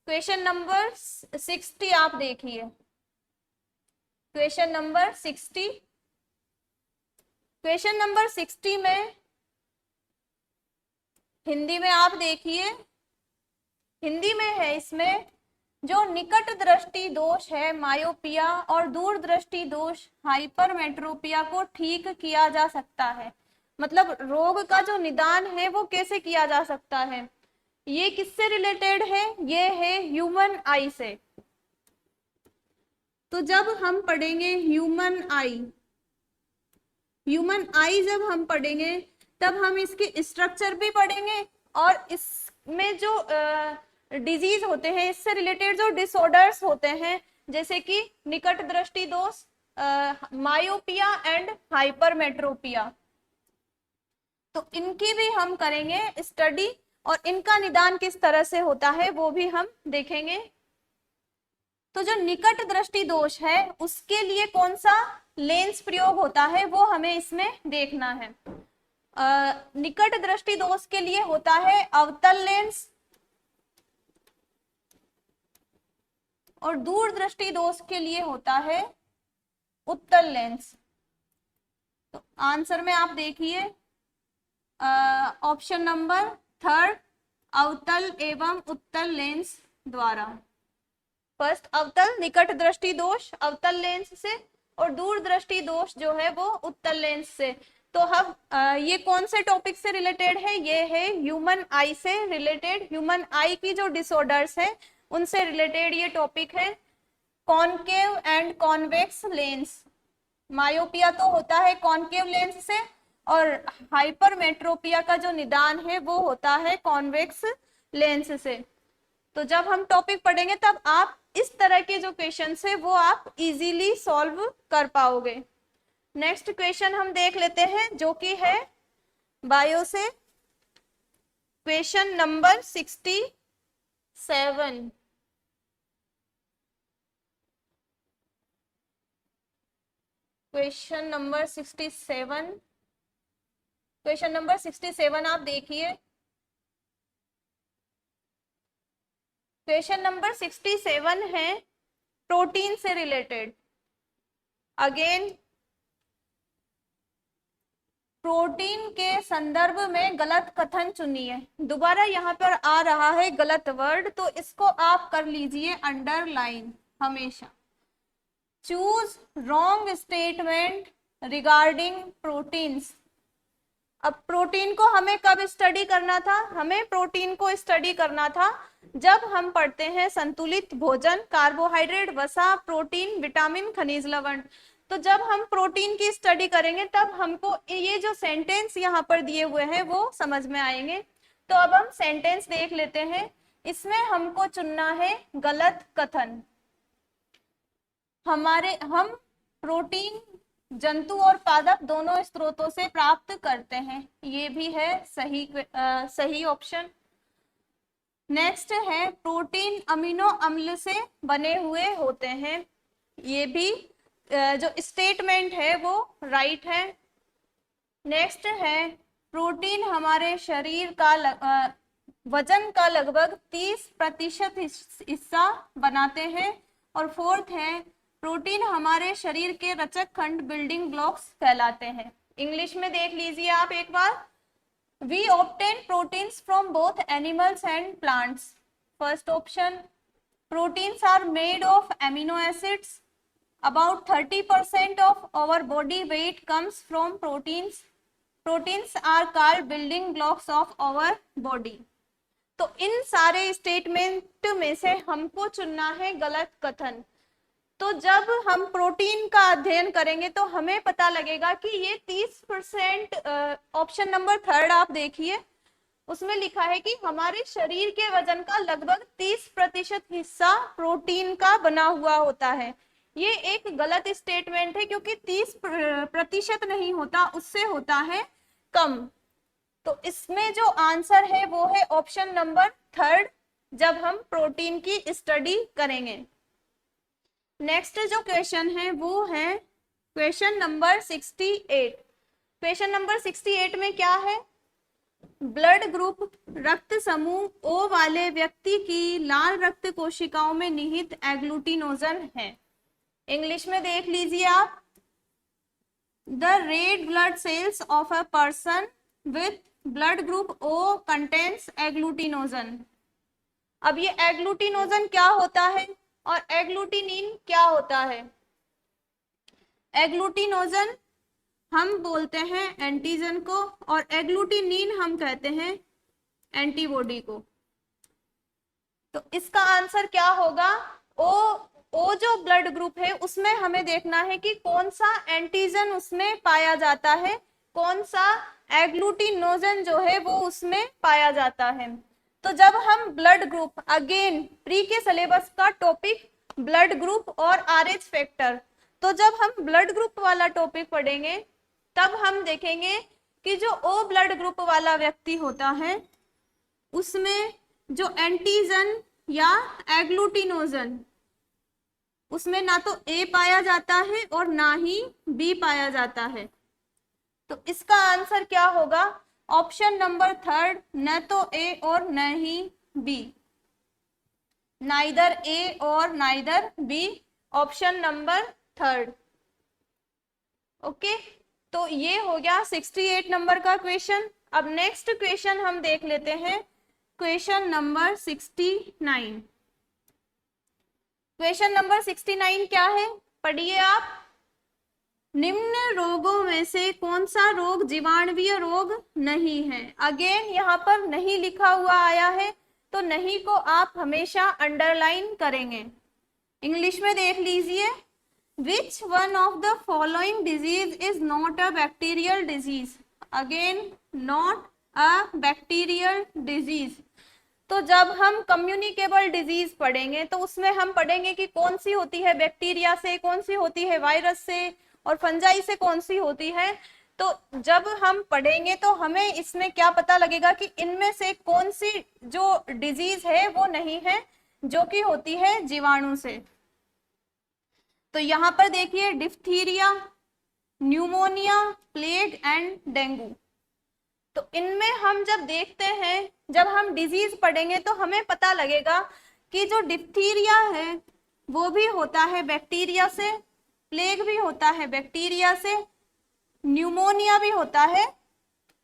क्वेश्चन नंबर 60 आप देखिए। क्वेश्चन नंबर 60, क्वेश्चन नंबर 60 में हिंदी में आप देखिए। हिंदी में है इसमें जो निकट दृष्टि दोष है मायोपिया और दूर दृष्टि दोष हाइपरमेट्रोपिया को ठीक किया जा सकता है। मतलब रोग का जो निदान है वो कैसे किया जा सकता है? ये किससे रिलेटेड है? ये है ह्यूमन आई से। तो जब हम पढ़ेंगे ह्यूमन आई ह्यूमन आई जब हम पढ़ेंगे तब हम इसके स्ट्रक्चर भी पढ़ेंगे और इसमें जो डिजीज होते हैं, इससे रिलेटेड जो डिसऑर्डर्स होते हैं, जैसे कि निकट दृष्टि दोष, मायोपिया एंड हाइपरमेट्रोपिया, तो इनकी भी हम करेंगे स्टडी और इनका निदान किस तरह से होता है वो भी हम देखेंगे। तो जो निकट दृष्टि दोष है उसके लिए कौन सा लेंस प्रयोग होता है वो हमें इसमें देखना है। निकट दृष्टि दोष के लिए होता है अवतल लेंस और दूर दृष्टि दोष के लिए होता है उत्तल लेंस। तो आंसर में आप देखिए ऑप्शन नंबर 3 अवतल एवं उत्तल लेंस द्वारा। फर्स्ट अवतल निकट दृष्टि दोष अवतल लेंस से और दूर दृष्टि दोष जो है वो उत्तल लेंस से। तो हम ये कौन से टॉपिक से रिलेटेड है, ये है ह्यूमन आई से रिलेटेड, ह्यूमन आई की जो डिसऑर्डर्स है उनसे रिलेटेड ये टॉपिक है। Concave and convex lens, myopia तो होता है कॉनकेव लेंस से और हाइपरमेट्रोपिया का जो निदान है वो होता है कॉन्वेक्स लेंस से। तो जब हम टॉपिक पढ़ेंगे तब आप इस तरह के जो क्वेश्चन है वो आप इजीली सॉल्व कर पाओगे। नेक्स्ट क्वेश्चन हम देख लेते हैं जो कि है बायो से, question number 67। Question number 67, question number 67 आप देखिए। क्वेश्चन नंबर 67 है प्रोटीन से रिलेटेड। अगेन प्रोटीन के संदर्भ में गलत कथन चुनिए। दोबारा यहाँ पर आ रहा है गलत वर्ड, तो इसको आप कर लीजिए अंडरलाइन हमेशा। Choose wrong statement regarding proteins. अब प्रोटीन को हमें कब स्टडी करना था, हमें प्रोटीन को स्टडी करना था जब हम पढ़ते हैं संतुलित भोजन, कार्बोहाइड्रेट, वसा, प्रोटीन, विटामिन, खनिज लवण। तो जब हम प्रोटीन की स्टडी करेंगे तब हमको ये जो सेंटेंस यहाँ पर दिए हुए हैं वो समझ में आएंगे। तो अब हम सेंटेंस देख लेते हैं। इसमें हमको चुनना है गलत कथन। हम प्रोटीन जंतु और पादप दोनों स्रोतों से प्राप्त करते हैं, ये भी है सही ऑप्शन। नेक्स्ट है प्रोटीन अमीनो अम्ल से बने हुए होते हैं, ये भी जो स्टेटमेंट है वो राइट है। नेक्स्ट है प्रोटीन हमारे शरीर का वजन का लगभग 30% हिस्सा बनाते हैं। और फोर्थ है प्रोटीन हमारे शरीर के रचक खंड बिल्डिंग ब्लॉक्स कहलाते हैं। इंग्लिश में देख लीजिए आप एक बार। We obtain proteins from both animals and plants. First option, proteins are made of amino acids. About 30% of our body weight comes from proteins. Proteins are called building blocks of our body. तो इन सारे statement में से हमको चुनना है गलत कथन। तो जब हम प्रोटीन का अध्ययन करेंगे तो हमें पता लगेगा कि ये 30%, ऑप्शन नंबर 3 आप देखिए, उसमें लिखा है कि हमारे शरीर के वजन का लगभग 30% हिस्सा प्रोटीन का बना हुआ होता है। ये एक गलत स्टेटमेंट है क्योंकि 30% नहीं होता, उससे होता है कम। तो इसमें जो आंसर है वो है ऑप्शन नंबर 3 जब हम प्रोटीन की स्टडी करेंगे। नेक्स्ट जो क्वेश्चन है वो है क्वेश्चन नंबर 68। क्वेश्चन नंबर 68 में क्या है, ब्लड ग्रुप रक्त समूह ओ वाले व्यक्ति की लाल रक्त कोशिकाओं में निहित एग्लूटिनोजन है। इंग्लिश में देख लीजिए आप। The red blood cells of a person with blood group O contains agglutinogen. अब ये एग्लूटिनोजन क्या होता है और एग्लूटिनिन क्या होता है। एग्लूटिनोजन हम बोलते हैं एंटीजन को और एग्लूटिनिन हम कहते हैं एंटीबॉडी को। तो इसका आंसर क्या होगा, ओ जो ब्लड ग्रुप है उसमें हमें देखना है कि कौन सा एंटीजन उसमें पाया जाता है, कौन सा एग्लूटिनोजन जो है वो उसमें पाया जाता है। तो जब हम ब्लड ग्रुप, अगेन प्री के सिलेबस का टॉपिक ब्लड ग्रुप और आरएच फैक्टर, तो जब हम ब्लड ग्रुप वाला टॉपिक पढ़ेंगे तब हम देखेंगे कि जो ओ ब्लड ग्रुप वाला व्यक्ति होता है उसमें जो एंटीजन या एग्लूटिनोजन, उसमें ना तो ए पाया जाता है और ना ही बी पाया जाता है। तो इसका आंसर क्या होगा? ऑप्शन नंबर थर्ड, न तो ए और न ही बी, नाइदर ए और neither be, option number third. Okay, तो ये हो गया 68 नंबर का क्वेश्चन। अब नेक्स्ट क्वेश्चन हम देख लेते हैं, क्वेश्चन नंबर 69। क्वेश्चन नंबर 69 क्या है, पढ़िए आप। निम्न रोगों में से कौन सा रोग जीवाणुवीय रोग नहीं है? अगेन यहाँ पर नहीं लिखा हुआ आया है, तो नहीं को आप हमेशा अंडरलाइन करेंगे। इंग्लिश में देख लीजिए, which one of the following disease is not a bacterial disease? Again not a bacterial disease. तो जब हम कम्युनिकेबल डिजीज पढ़ेंगे तो उसमें हम पढ़ेंगे कि कौन सी होती है बैक्टीरिया से, कौन सी होती है वायरस से, और फंजाई से कौन सी होती है। तो जब हम पढ़ेंगे तो हमें इसमें क्या पता लगेगा कि इनमें से कौन सी जो डिजीज है वो नहीं है, जो कि होती है जीवाणु से। तो यहाँ पर देखिए, diphtheria, pneumonia, plague and dengue. तो इनमें हम जब देखते हैं, जब हम डिजीज पढ़ेंगे तो हमें पता लगेगा कि जो डिप्थीरिया है वो भी होता है बैक्टीरिया से, प्लेग भी होता है बैक्टीरिया से, न्यूमोनिया भी होता है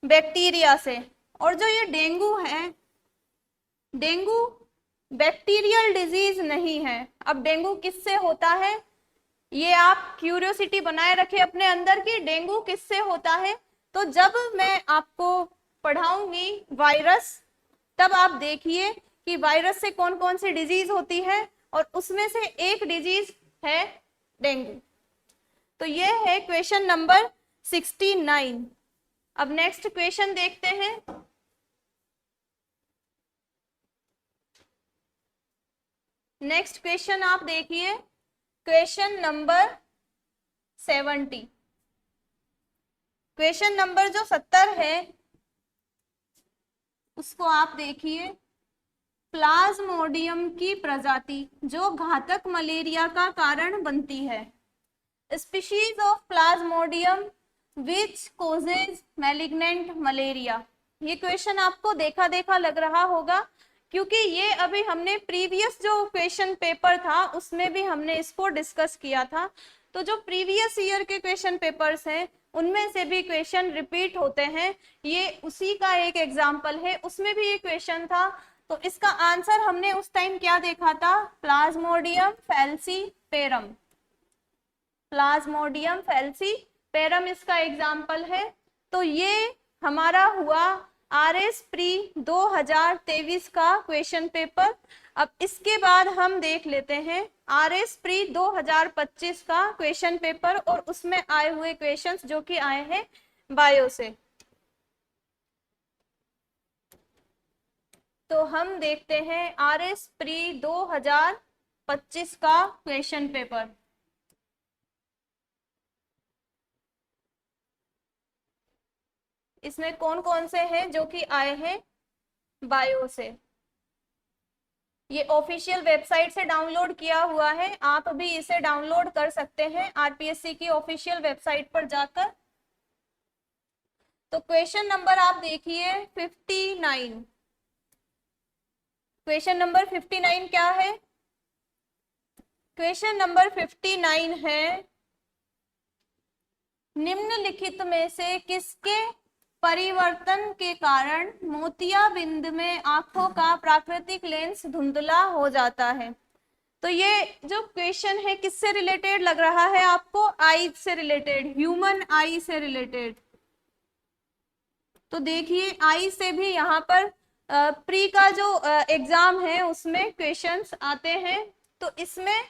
बैक्टीरिया से, और जो ये डेंगू है, डेंगू बैक्टीरियल डिजीज नहीं है। अब डेंगू किससे होता है, ये आप क्यूरियोसिटी बनाए रखें अपने अंदर कि डेंगू किससे होता है। तो जब मैं आपको पढ़ाऊंगी वायरस, तब आप देखिए कि वायरस से कौन कौन सी डिजीज होती है, और उसमें से एक डिजीज है डेंगू। तो ये है क्वेश्चन नंबर 69। अब नेक्स्ट क्वेश्चन देखते हैं। नेक्स्ट क्वेश्चन आप देखिए, क्वेश्चन नंबर 70। क्वेश्चन नंबर जो 70 है उसको आप देखिए, प्लाज्मोडियम की प्रजाति जो घातक मलेरिया का कारण बनती है, species of Plasmodium which causes malignant malaria. ये क्वेश्चन आपको देखा देखा लग रहा होगा, क्योंकि ये अभी हमने प्रीवियस जो क्वेश्चन पेपर था उसमें भी हमने इसको डिस्कस किया था। तो जो प्रीवियस ईयर के क्वेश्चन पेपर्स हैं उनमें से भी क्वेश्चन रिपीट होते हैं, ये उसी का एक एग्जाम्पल है, उसमें भी ये क्वेश्चन था। तो इसका आंसर हमने उस टाइम क्या देखा था, प्लाज्मोडियम फैल्सीपेरम, प्लाज्मोडियम फैल्सीपेरम इसका एग्जाम्पल है। तो ये हमारा हुआ आरएस प्री 2023 का क्वेश्चन पेपर। अब इसके बाद हम देख लेते हैं आरएस प्री 2025 का क्वेश्चन पेपर, और उसमें आए हुए क्वेश्चंस जो कि आए हैं बायो से। तो हम देखते हैं आरएस प्री 2025 का क्वेश्चन पेपर। इसमें कौन कौन से हैं जो कि आए हैं बायो से। ये ऑफिशियल वेबसाइट से डाउनलोड किया हुआ है, आप भी इसे डाउनलोड कर सकते हैं आरपीएससी की ऑफिशियल वेबसाइट पर जाकर। तो क्वेश्चन नंबर आप देखिए 59। क्वेश्चन नंबर 59 क्या है? क्वेश्चन नंबर 59 है, निम्नलिखित में से किसके परिवर्तन के कारण मोतियाबिंद में आंखों का प्राकृतिक लेंस धुंधला हो जाता है? तो ये जो क्वेश्चन है किससे रिलेटेड लग रहा है आपको? आई से रिलेटेड, ह्यूमन आई से रिलेटेड। तो देखिए आई से भी यहाँ पर प्री का जो एग्जाम है उसमें क्वेश्चंस आते हैं। तो इसमें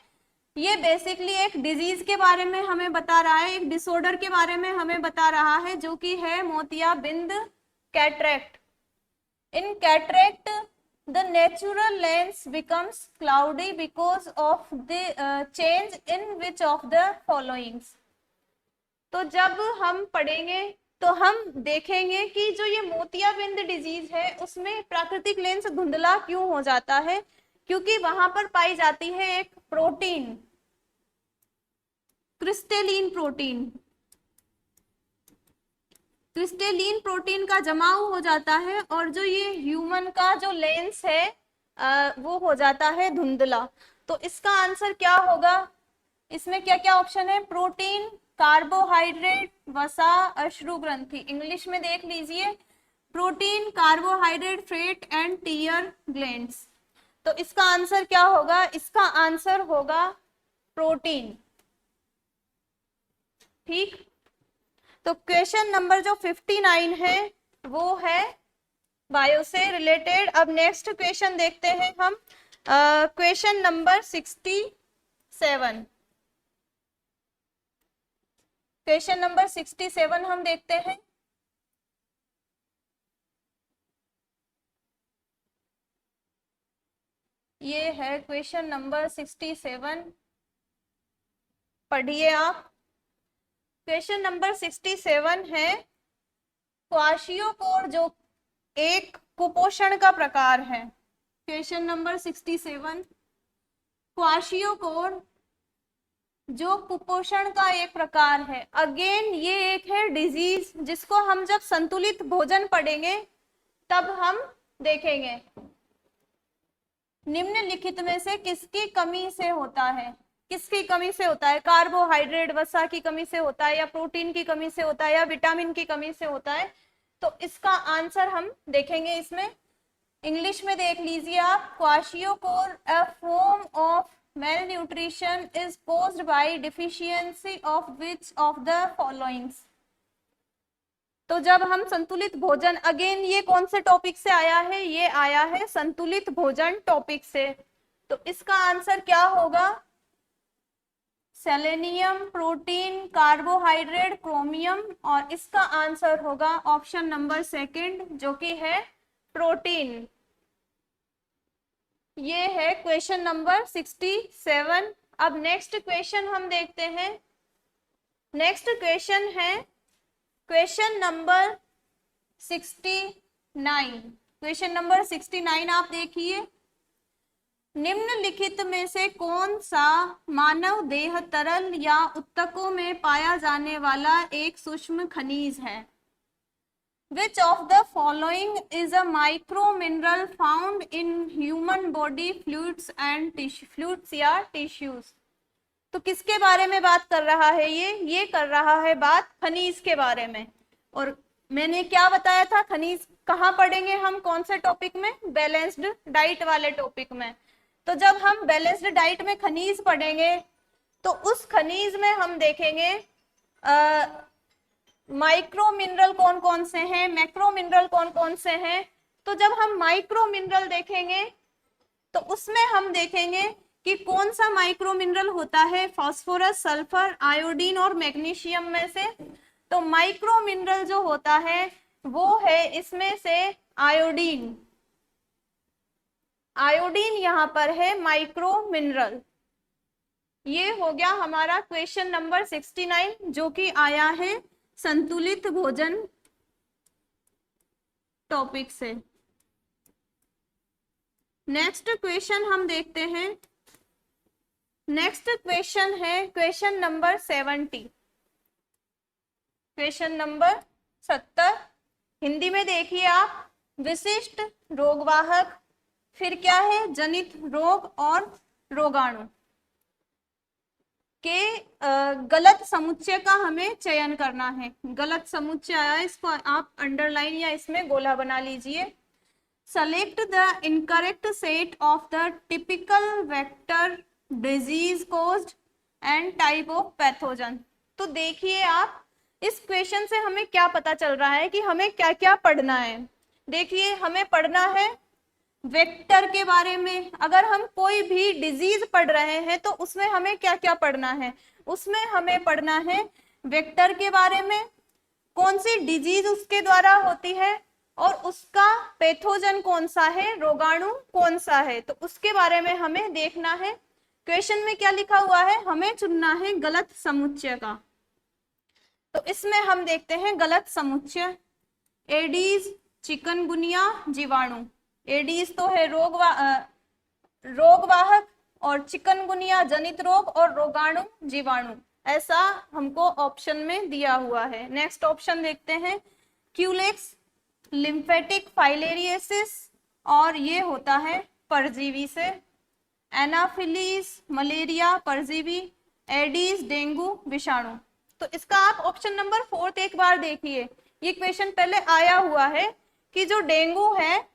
ये बेसिकली एक डिजीज के बारे में हमें बता रहा है, एक डिसऑर्डर के बारे में हमें बता रहा है, जो कि है मोतियाबिंद cataract. In cataract the natural lens becomes cloudy because of the change in which of the followings। तो जब हम पढ़ेंगे तो हम देखेंगे कि जो ये मोतियाबिंद डिजीज है उसमें प्राकृतिक लेंस धुंधला क्यों हो जाता है, क्योंकि वहां पर पाई जाती है एक protein, crystalline protein. Crystalline protein का जमाव हो जाता है और जो ये ह्यूमन का जो लेंस है वो हो जाता है धुंधला। तो इसका आंसर क्या होगा? इसमें क्या क्या ऑप्शन है? प्रोटीन, कार्बोहाइड्रेट, वसा, अश्रु ग्रंथि। इंग्लिश में देख लीजिए, protein, carbohydrate, fat and tear glands. तो इसका आंसर क्या होगा? इसका आंसर होगा प्रोटीन। ठीक, तो क्वेश्चन नंबर जो 59 है वो है बायो से रिलेटेड। अब नेक्स्ट क्वेश्चन देखते हैं हम, क्वेश्चन नंबर 67। क्वेश्चन नंबर 67 हम देखते हैं। ये है क्वेश्चन नंबर 67, पढ़िए आप। क्वेश्चन नंबर 67 है, क्वाशियोकोर जो एक कुपोषण का प्रकार है। क्वेश्चन नंबर 67, क्वाशियोकोर जो कुपोषण का एक प्रकार है। अगेन ये एक है डिजीज जिसको हम जब संतुलित भोजन पढ़ेंगे तब हम देखेंगे। निम्नलिखित में से किसकी कमी से होता है? किसकी कमी से होता है? कार्बोहाइड्रेट, वसा की कमी से होता है, या प्रोटीन की कमी से होता है, या विटामिन की कमी से होता है? तो इसका आंसर हम देखेंगे इसमें। इंग्लिश में देख लीजिए आप, kwashiorkor a form of malnutrition is caused by deficiency of which of the followings। तो जब हम संतुलित भोजन, अगेन ये कौन से टॉपिक से आया है? ये आया है संतुलित भोजन टॉपिक से। तो इसका आंसर क्या होगा? सेलेनियम, प्रोटीन, कार्बोहाइड्रेट, क्रोमियम, और इसका आंसर होगा ऑप्शन नंबर सेकंड जो कि है प्रोटीन। ये है क्वेश्चन नंबर 67। अब नेक्स्ट क्वेश्चन हम देखते हैं। नेक्स्ट क्वेश्चन है क्वेश्चन नंबर 69। क्वेश्चन नंबर 69 आप देखिए, निम्नलिखित में से कौन सा मानव देह तरल या उत्तकों में पाया जाने वाला एक सूक्ष्म खनिज है? Which of the following is a micro mineral found in human body fluids and fluids या tissues? तो किसके बारे में बात कर रहा है? ये कर रहा है बात खनिज के बारे में। और मैंने क्या बताया था, खनिज कहाँ पढ़ेंगे हम? कौन से टॉपिक में? बैलेंस्ड डाइट वाले टॉपिक में। तो जब हम बैलेंस्ड डाइट में खनिज पढ़ेंगे तो उस खनिज में हम देखेंगे माइक्रो मिनरल कौन कौन से हैं, मैक्रो मिनरल कौन कौन से हैं। तो जब हम माइक्रो मिनरल देखेंगे तो उसमें हम देखेंगे कि कौन सा माइक्रो मिनरल होता है फास्फोरस, सल्फर, आयोडीन और मैग्नीशियम में से। तो माइक्रो मिनरल जो होता है वो है इसमें से आयोडीन। आयोडीन यहाँ पर है माइक्रो मिनरल। ये हो गया हमारा क्वेश्चन नंबर 69 जो कि आया है संतुलित भोजन टॉपिक से। नेक्स्ट क्वेश्चन हम देखते हैं। नेक्स्ट क्वेश्चन है question number 70। Question number 70 Hindi में देखिए आप, विशिष्ट रोगवाहक, फिर क्या है? जनित रोग और रोगाणु के गलत समुच्चय का हमें चयन करना है। गलत समुच्चय आया, इसको आप अंडरलाइन या इसमें गोला बना लीजिए। Select the incorrect set of the typical vector disease caused and type of pathogen. तो देखिए आप, इस क्वेश्चन से हमें क्या पता चल रहा है कि हमें क्या क्या पढ़ना है। देखिए हमें पढ़ना है वेक्टर के बारे में, अगर हम कोई भी डिजीज पढ़ रहे हैं तो उसमें हमें क्या क्या पढ़ना है, उसमें हमें पढ़ना है वेक्टर के बारे में, कौन सी डिजीज उसके द्वारा होती है और उसका पैथोजन कौन सा है, रोगाणु कौन सा है, तो उसके बारे में हमें देखना है। क्वेश्चन में क्या लिखा हुआ है, हमें चुनना है गलत समुच्चय का। तो इसमें हम देखते हैं गलत समुच्चय, एडीज, चिकनगुनिया, जीवाणु। एडीज तो है रोगवाहक, और चिकनगुनिया जनित रोग, और रोगाणु जीवाणु, ऐसा हमको ऑप्शन में दिया हुआ है। नेक्स्ट ऑप्शन देखते हैं, क्यूलेक्स, लिम्फेटिक फाइलेरियोसिस, और ये होता है परजीवी से, एनाफिलीज मलेरिया परजीवी, एडीज डेंगू विषाणु। तो इसका आप ऑप्शन नंबर 4 एक बार देखिए, ये क्वेश्चन पहले आया हुआ है कि जो डेंगू है,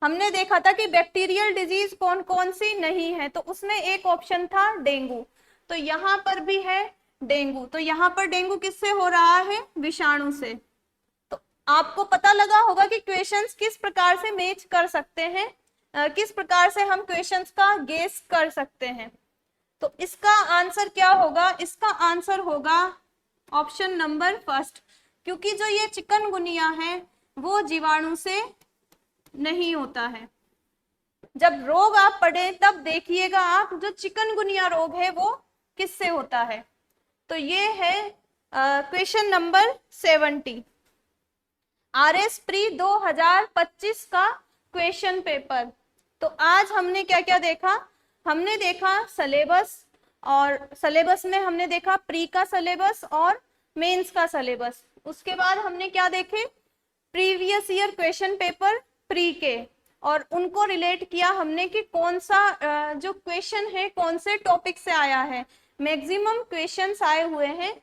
हमने देखा था कि बैक्टीरियल डिजीज कौन कौन सी नहीं है, तो उसमें एक ऑप्शन था डेंगू, तो यहाँ पर भी है डेंगू, तो यहाँ पर डेंगू किससे हो रहा है, विषाणु से। तो आपको पता लगा होगा कि क्वेश्चंस किस प्रकार से मैच कर सकते हैं, किस प्रकार से हम क्वेश्चंस का गेस कर सकते हैं। तो इसका आंसर क्या होगा, इसका आंसर होगा ऑप्शन नंबर फर्स्ट, क्योंकि जो ये चिकनगुनिया है वो जीवाणु से नहीं होता है। जब रोग आप पढ़े तब देखिएगा आप, जो चिकनगुनिया रोग है वो किससे होता है। तो ये है क्वेश्चन नंबर 70, RS प्री 2025 का क्वेश्चन पेपर। तो आज हमने क्या क्या देखा, हमने देखा सिलेबस, और सिलेबस में हमने देखा प्री का सिलेबस और मेंस का सिलेबस। उसके बाद हमने क्या देखे, previous year question paper pre के, और उनको रिलेट किया हमने कि कौन सा जो क्वेश्चन है कौन से टॉपिक से आया है। मैक्सिमम क्वेश्चंस आए हुए हैं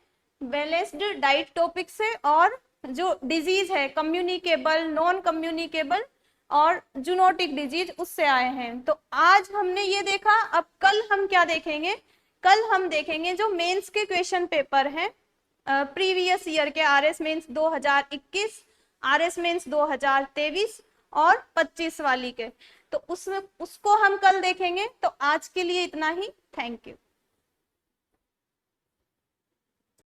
बैलेंस्ड डाइट टॉपिक से, और जो डिजीज है कम्युनिकेबल, नॉन कम्युनिकेबल और जूनोटिक डिजीज उससे आए हैं। तो आज हमने ये देखा, अब कल हम क्या देखेंगे, कल हम देखेंगे जो मेंस के क्वेश्चन पेपर हैं प्रीवियस ईयर के, RS मेंस 2021, RS मेंस 2023 और 25 वाली के, तो उसमें उसको हम कल देखेंगे। तो आज के लिए इतना ही, थैंक यू।